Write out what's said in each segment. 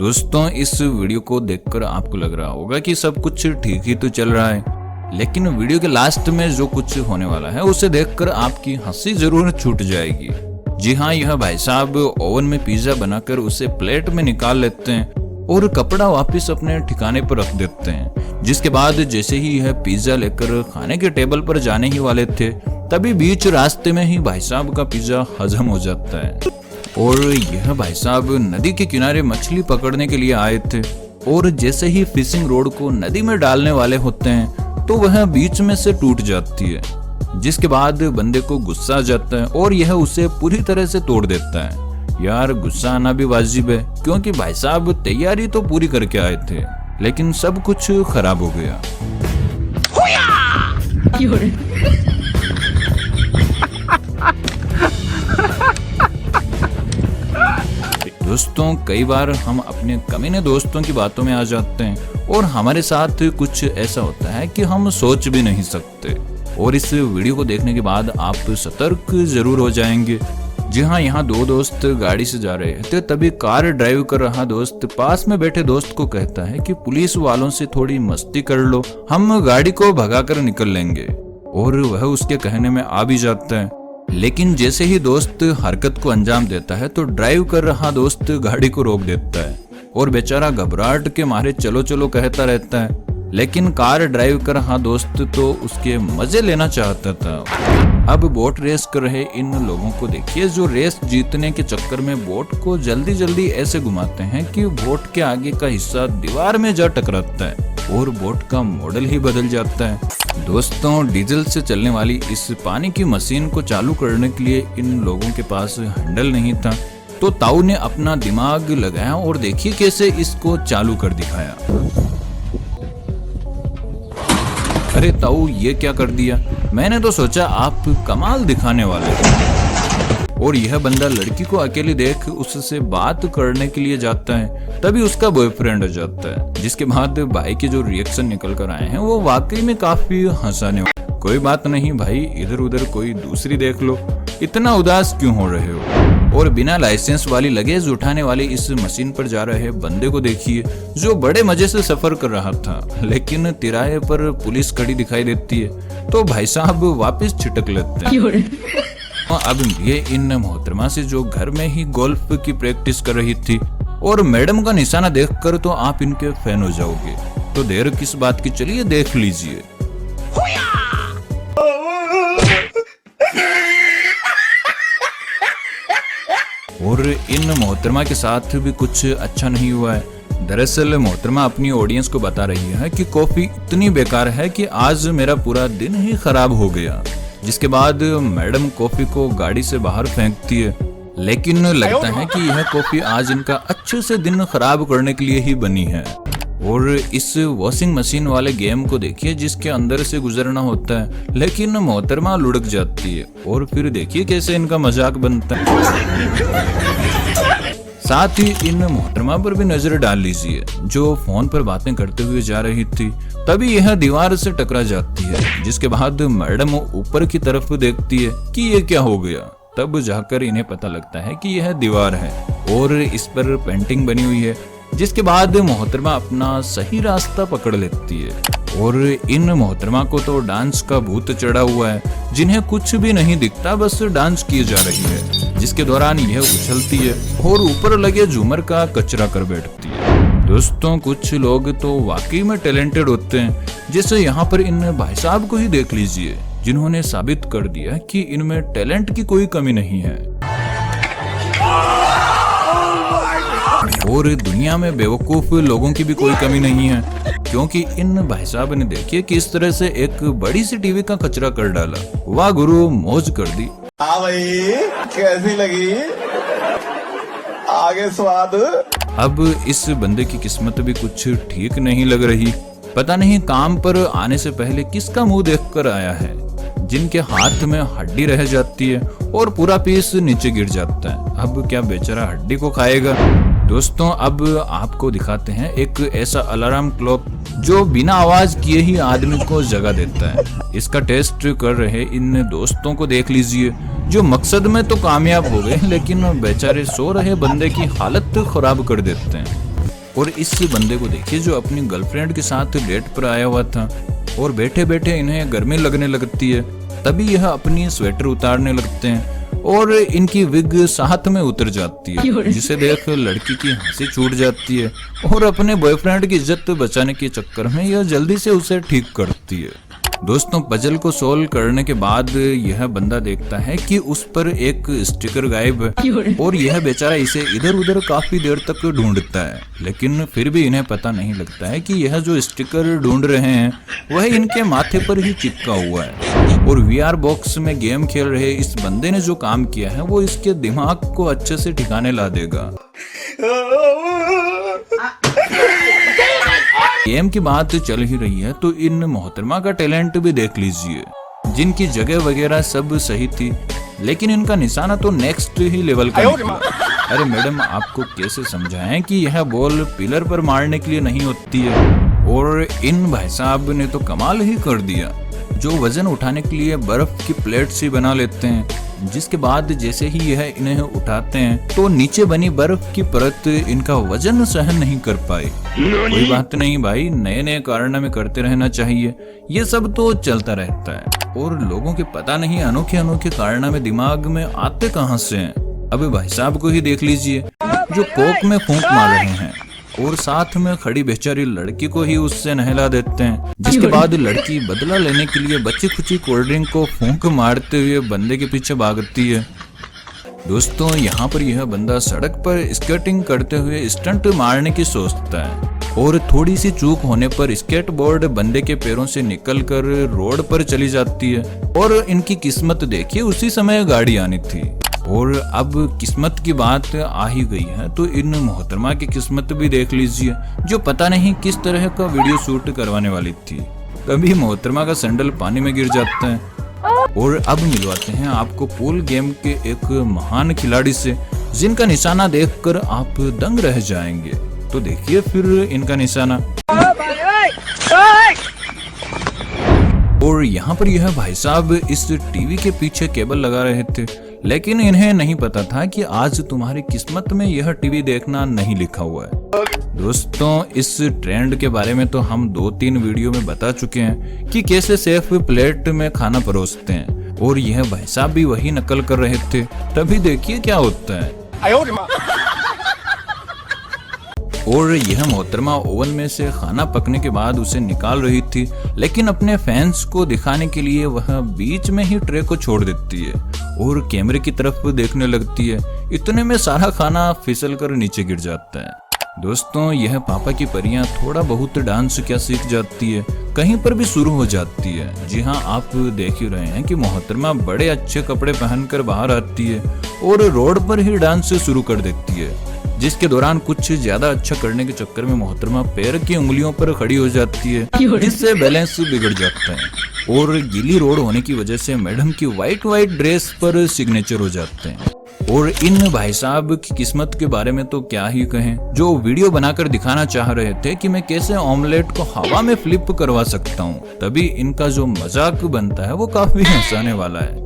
दोस्तों इस वीडियो को देखकर आपको लग रहा होगा कि सब कुछ ठीक ही तो चल रहा है, लेकिन वीडियो के लास्ट में जो कुछ होने वाला है उसे देखकर आपकी हंसी जरूर छूट जाएगी। जी हाँ, यह भाई साहब ओवन में पिज्जा बनाकर उसे प्लेट में निकाल लेते हैं और कपड़ा वापस अपने ठिकाने पर रख देते हैं। जिसके बाद जैसे ही यह पिज्जा लेकर खाने के टेबल पर जाने ही वाले थे, तभी बीच रास्ते में ही भाई साहब का पिज्जा हजम हो जाता है। और यह भाई साहब नदी के किनारे मछली पकड़ने के लिए आए थे और जैसे ही फिशिंग रोड को नदी में डालने वाले होते हैं तो वह बीच में से टूट जाती है। जिसके बाद बंदे को गुस्सा आ जाता है और यह उसे पूरी तरह से तोड़ देता है। यार गुस्सा आना भी वाजिब है, क्योंकि भाई साहब तैयारी तो पूरी करके आए थे, लेकिन सब कुछ खराब हो गया। दोस्तों कई बार हम अपने कमीने दोस्तों की बातों में आ जाते हैं और हमारे साथ कुछ ऐसा होता है कि हम सोच भी नहीं सकते। और इस वीडियो को देखने के बाद आप सतर्क जरूर हो जाएंगे। जी हाँ, यहाँ दो दोस्त गाड़ी से जा रहे थे, तभी कार ड्राइव कर रहा दोस्त पास में बैठे दोस्त को कहता है कि पुलिस वालों से थोड़ी मस्ती कर लो, हम गाड़ी को भगाकर निकल लेंगे। और वह उसके कहने में आ भी जाता है, लेकिन जैसे ही दोस्त हरकत को अंजाम देता है तो ड्राइव कर रहा दोस्त गाड़ी को रोक देता है और बेचारा घबराहट के मारे चलो चलो कहता रहता है। लेकिन कार ड्राइव कर रहा दोस्त तो उसके मजे लेना चाहता था। अब बोट रेस कर रहे इन लोगों को देखिए, जो रेस जीतने के चक्कर में बोट को जल्दी जल्दी ऐसे घुमाते हैं कि बोट के आगे का हिस्सा दीवार में जा टकराता है और बोट का मॉडल ही बदल जाता है। दोस्तों डीजल से चलने वाली इस पानी की मशीन को चालू करने के लिए इन लोगों के पास हैंडल नहीं था, तो ताऊ ने अपना दिमाग लगाया और देखिए कैसे इसको चालू कर दिखाया। अरे ताऊ ये क्या कर दिया, मैंने तो सोचा आप कमाल दिखाने वाले हैं। और यह बंदा लड़की को अकेली देख उससे बात करने के लिए जाता है, तभी उसका बॉयफ्रेंड आ जाता है। जिसके बाद भाई के जो रिएक्शन निकल कर आए हैं वो वाकई में काफी हंसाने वाले। कोई बात नहीं भाई, इधर उधर कोई दूसरी देख लो, इतना उदास क्यों हो रहे हो। और बिना लाइसेंस वाली लगेज उठाने वाली इस मशीन पर जा रहे बंदे को देखिए, जो बड़े मजे से सफर कर रहा था, लेकिन तिराहे पर पुलिस खड़ी दिखाई देती है तो भाई साहब वापस छिटक लेते हैं। अब ये इन मोहतरमा से जो घर में ही गोल्फ की प्रैक्टिस कर रही थी, और मैडम का निशाना देखकर तो आप इनके फैन हो जाओगे। तो देर किस बात की, चलिए देख लीजिए। और इन मोहतरमा के साथ भी कुछ अच्छा नहीं हुआ है। दरअसल मोहतरमा अपनी ऑडियंस को बता रही है कि कॉफी इतनी बेकार है कि आज मेरा पूरा दिन ही खराब हो गया। जिसके बाद मैडम कॉफी को गाड़ी से बाहर फेंकती है, लेकिन लगता है कि यह कॉफी आज इनका अच्छे से दिन खराब करने के लिए ही बनी है। और इस वॉशिंग मशीन वाले गेम को देखिए, जिसके अंदर से गुजरना होता है, लेकिन मोहतरमा लुढ़क जाती है और फिर देखिए कैसे इनका मजाक बनता है। साथ ही इन मोहतरमा पर भी नजर डाल लीजिए, जो फोन पर बातें करते हुए जा रही थी, तभी यह दीवार से टकरा जाती है। जिसके बाद मैडम ऊपर की तरफ देखती है कि ये क्या हो गया, तब जाकर इन्हें पता लगता है कि यह दीवार है और इस पर पेंटिंग बनी हुई है। जिसके बाद मोहतरमा अपना सही रास्ता पकड़ लेती है। और इन मोहतरमा को तो डांस का भूत चढ़ा हुआ है, जिन्हें कुछ भी नहीं दिखता, बस डांस की जा रही है। जिसके दौरान यह उछलती है और ऊपर लगे झूमर का कचरा कर बैठती है। दोस्तों कुछ लोग तो वाकई में टैलेंटेड होते हैं, जैसे यहाँ पर इन भाई साहब को ही देख लीजिए, जिन्होंने साबित कर दिया कि इनमें टैलेंट की कोई कमी नहीं है। और दुनिया में बेवकूफ लोगों की भी कोई कमी नहीं है, क्योंकि इन भाई साहब ने देखिए किस तरह से एक बड़ी सी टीवी का कचरा कर डाला। वाह गुरु, मौज कर दी। हाँ भाई, कैसी लगी आगे स्वाद। अब इस बंदे की किस्मत भी कुछ ठीक नहीं लग रही। पता नहीं काम पर आने से पहले किसका मुंह देखकर आया है, जिनके हाथ में हड्डी रह जाती है और पूरा पीस नीचे गिर जाता है। अब क्या बेचारा हड्डी को खाएगा। दोस्तों अब आपको दिखाते हैं एक ऐसा अलार्म क्लॉक जो बिना आवाज किए ही आदमी को जगा देता है। इसका टेस्ट कर रहे इन दोस्तों को देख लीजिए, जो मकसद में तो कामयाब हो गए, लेकिन बेचारे सो रहे बंदे की हालत खराब कर देते हैं। और इस बंदे को देखिए जो अपनी गर्लफ्रेंड के साथ डेट पर आया हुआ था और बैठे बैठे इन्हें गर्मी लगने लगती है, तभी यह अपनी स्वेटर उतारने लगते हैं और इनकी विग साथ में उतर जाती है, जिसे देख लड़की की हंसी छूट जाती है और अपने बॉयफ्रेंड की इज्जत बचाने के चक्कर में यह जल्दी से उसे ठीक करती है। दोस्तों, पजल को सोल्व करने के बाद यह बंदा देखता है कि उस पर एक स्टिकर गायब है और यह बेचारा इसे इधर उधर काफी देर तक ढूंढता है, लेकिन फिर भी इन्हें पता नहीं लगता है कि यह जो स्टिकर ढूंढ रहे हैं वह इनके माथे पर ही चिपका हुआ है। और VR बॉक्स में गेम खेल रहे इस बंदे ने जो काम किया है वो इसके दिमाग को अच्छे से ठिकाने ला देगा। गेम की बात चल ही रही है तो इन मोहतरमा का टैलेंट भी देख लीजिए, जिनकी जगह वगैरह सब सही थी, लेकिन इनका निशाना तो नेक्स्ट ही लेवल का निकला। अरे मैडम, आपको कैसे समझाएं कि यह बॉल पिलर पर मारने के लिए नहीं होती है। और इन भाई साहब ने तो कमाल ही कर दिया, जो वजन उठाने के लिए बर्फ की प्लेट्स ही बना लेते हैं, जिसके बाद जैसे ही यह इन्हें उठाते हैं तो नीचे बनी बर्फ की परत इनका वजन सहन नहीं कर पाए। कोई बात नहीं भाई, नए नए कारनामे करते रहना चाहिए, ये सब तो चलता रहता है। और लोगों के पता नहीं अनोखे अनोखे कारनामे दिमाग में आते कहां से हैं। अबे भाई साहब को ही देख लीजिए, जो कोक में फूंक मार रहे हैं और साथ में खड़ी बेचारी लड़की को ही उससे नहला देते हैं, जिसके बाद लड़की बदला लेने के लिए बच्ची खुची कोल्ड ड्रिंक को फूंक मारते हुए बंदे के पीछे भागती है। दोस्तों, यहाँ पर यह बंदा सड़क पर स्केटिंग करते हुए स्टंट मारने की सोचता है और थोड़ी सी चूक होने पर स्केटबोर्ड बंदे के पैरों से निकलकर रोड पर चली जाती है। और इनकी किस्मत देखिए, उसी समय गाड़ी आनी थी। और अब किस्मत की बात आ ही गई है तो इन मोहतरमा की किस्मत भी देख लीजिए, जो पता नहीं किस तरह का वीडियो शूट करवाने वाली थी। तभी मोहतरमा का सैंडल पानी में गिर जाता है। और अब मिलवाते हैं आपको पूल गेम के एक महान खिलाड़ी से, जिनका निशाना देखकर आप दंग रह जाएंगे। तो देखिए फिर इनका निशाना। और यहाँ पर यह भाई साहब इस टीवी के पीछे केबल लगा रहे थे, लेकिन इन्हें नहीं पता था कि आज तुम्हारी किस्मत में यह टीवी देखना नहीं लिखा हुआ है। दोस्तों, इस ट्रेंड के बारे में तो हम 2-3 वीडियो में बता चुके हैं कि कैसे सेफ प्लेट में खाना परोसते हैं, और यह भाई साहब भी वही नकल कर रहे थे। तभी देखिए क्या होता है। और यह मोहतरमा ओवन में से खाना पकने के बाद उसे निकाल रही थी, लेकिन अपने फैंस को दिखाने के लिए वह बीच में ही ट्रे को छोड़ देती है और कैमरे की तरफ देखने लगती है। इतने में सारा खाना फिसल कर नीचे गिर जाता है। दोस्तों, यह पापा की परियां थोड़ा बहुत डांस क्या सीख जाती है, कहीं पर भी शुरू हो जाती है। जी हाँ, आप देख ही रहे हैं कि मोहतरमा बड़े अच्छे कपड़े पहनकर बाहर आती है और रोड पर ही डांस शुरू कर देती है, जिसके दौरान कुछ ज्यादा अच्छा करने के चक्कर में मोहतरमा पैर की उंगलियों पर खड़ी हो जाती है, जिससे बैलेंस बिगड़ जाता है और गीली रोड होने की वजह से मैडम की वाइट ड्रेस पर सिग्नेचर हो जाते हैं। और इन भाई साहब की किस्मत के बारे में तो क्या ही कहें, जो वीडियो बनाकर दिखाना चाह रहे थे कि मैं कैसे ऑमलेट को हवा में फ्लिप करवा सकता हूँ। तभी इनका जो मजाक बनता है वो काफी हंसाने वाला है।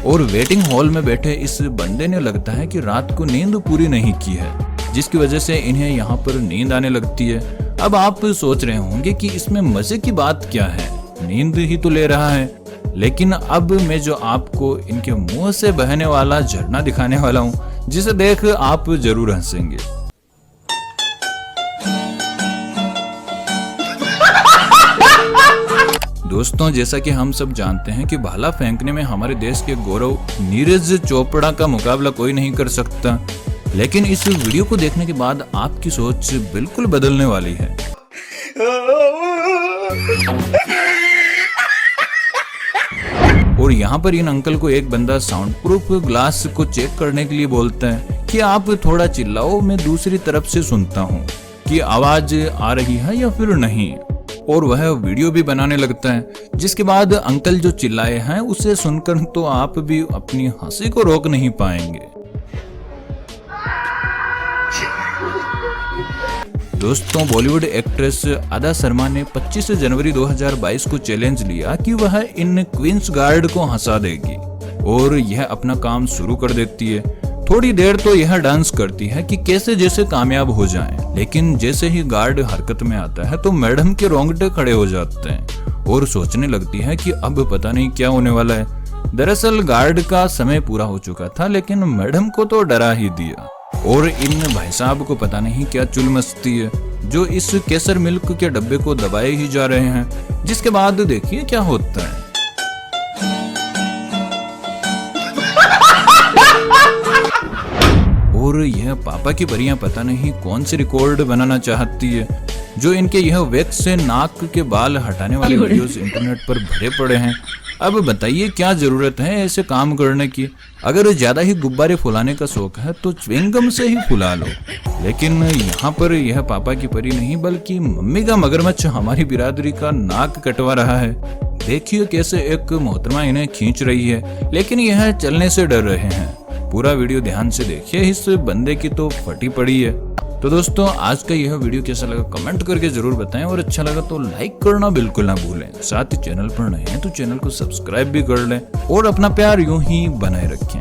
और वेटिंग हॉल में बैठे इस बंदे ने लगता है कि रात को नींद पूरी नहीं की है, जिसकी वजह से इन्हें यहाँ पर नींद आने लगती है। अब आप सोच रहे होंगे कि इसमें मजे की बात क्या है, नींद ही तो ले रहा है। लेकिन अब मैं जो आपको इनके मुंह से बहने वाला झरना दिखाने वाला हूँ, जिसे देख आप जरूर हंसेंगे। दोस्तों, जैसा कि हम सब जानते हैं कि भाला फेंकने में हमारे देश के गौरव नीरज चोपड़ा का मुकाबला कोई नहीं कर सकता, लेकिन इस वीडियो को देखने के बाद आपकी सोच बिल्कुल बदलने वाली है। और यहाँ पर इन अंकल को एक बंदा साउंड प्रूफ ग्लास को चेक करने के लिए बोलता है कि आप थोड़ा चिल्लाओ, मैं दूसरी तरफ से सुनता हूँ कि आवाज आ रही है या फिर नहीं। और वह वीडियो भी बनाने लगता है, जिसके बाद अंकल जो चिल्लाए हैं उसे सुनकर तो आप भी अपनी हंसी को रोक नहीं पाएंगे। दोस्तों, बॉलीवुड एक्ट्रेस अदा शर्मा ने 25 जनवरी 2022 को चैलेंज लिया कि वह इन क्वींस गार्ड को हंसा देगी, और यह अपना काम शुरू कर देती है। थोड़ी देर तो यह डांस करती है कि कैसे जैसे कामयाब हो जाएं, लेकिन जैसे ही गार्ड हरकत में आता है तो मैडम के रोंगटे खड़े हो जाते हैं और सोचने लगती है कि अब पता नहीं क्या होने वाला है। दरअसल गार्ड का समय पूरा हो चुका था, लेकिन मैडम को तो डरा ही दिया। और इन भाई साहब को पता नहीं क्या चुल मस्ती है, जो इस केसर मिल्क के डब्बे को दबाए ही जा रहे हैं। जिसके बाद देखिए क्या होता है। और यह पापा की परियां पता नहीं कौन सी रिकॉर्ड बनाना चाहती है, जो इनके यह वैक्स से नाक के बाल हटाने वाले वीडियोस इंटरनेट पर भरे पड़े हैं। अब बताइए क्या जरूरत है ऐसे काम करने की। अगर ज्यादा ही गुब्बारे फुलाने का शौक है तो च्युइंगम से ही फुला लो। लेकिन यहाँ पर यह पापा की परी नहीं बल्कि मम्मी का मगरमच्छ हमारी बिरादरी का नाक कटवा रहा है। देखिए कैसे एक मोहतरमा इन्हें खींच रही है, लेकिन यह चलने से डर रहे हैं। पूरा वीडियो ध्यान से देखिए, इस बंदे की तो फटी पड़ी है। तो दोस्तों आज का यह वीडियो कैसा लगा कमेंट करके जरूर बताएं, और अच्छा लगा तो लाइक करना बिल्कुल ना भूलें। साथ ही चैनल पर नए हैं तो चैनल को सब्सक्राइब भी कर लें और अपना प्यार यूं ही बनाए रखें।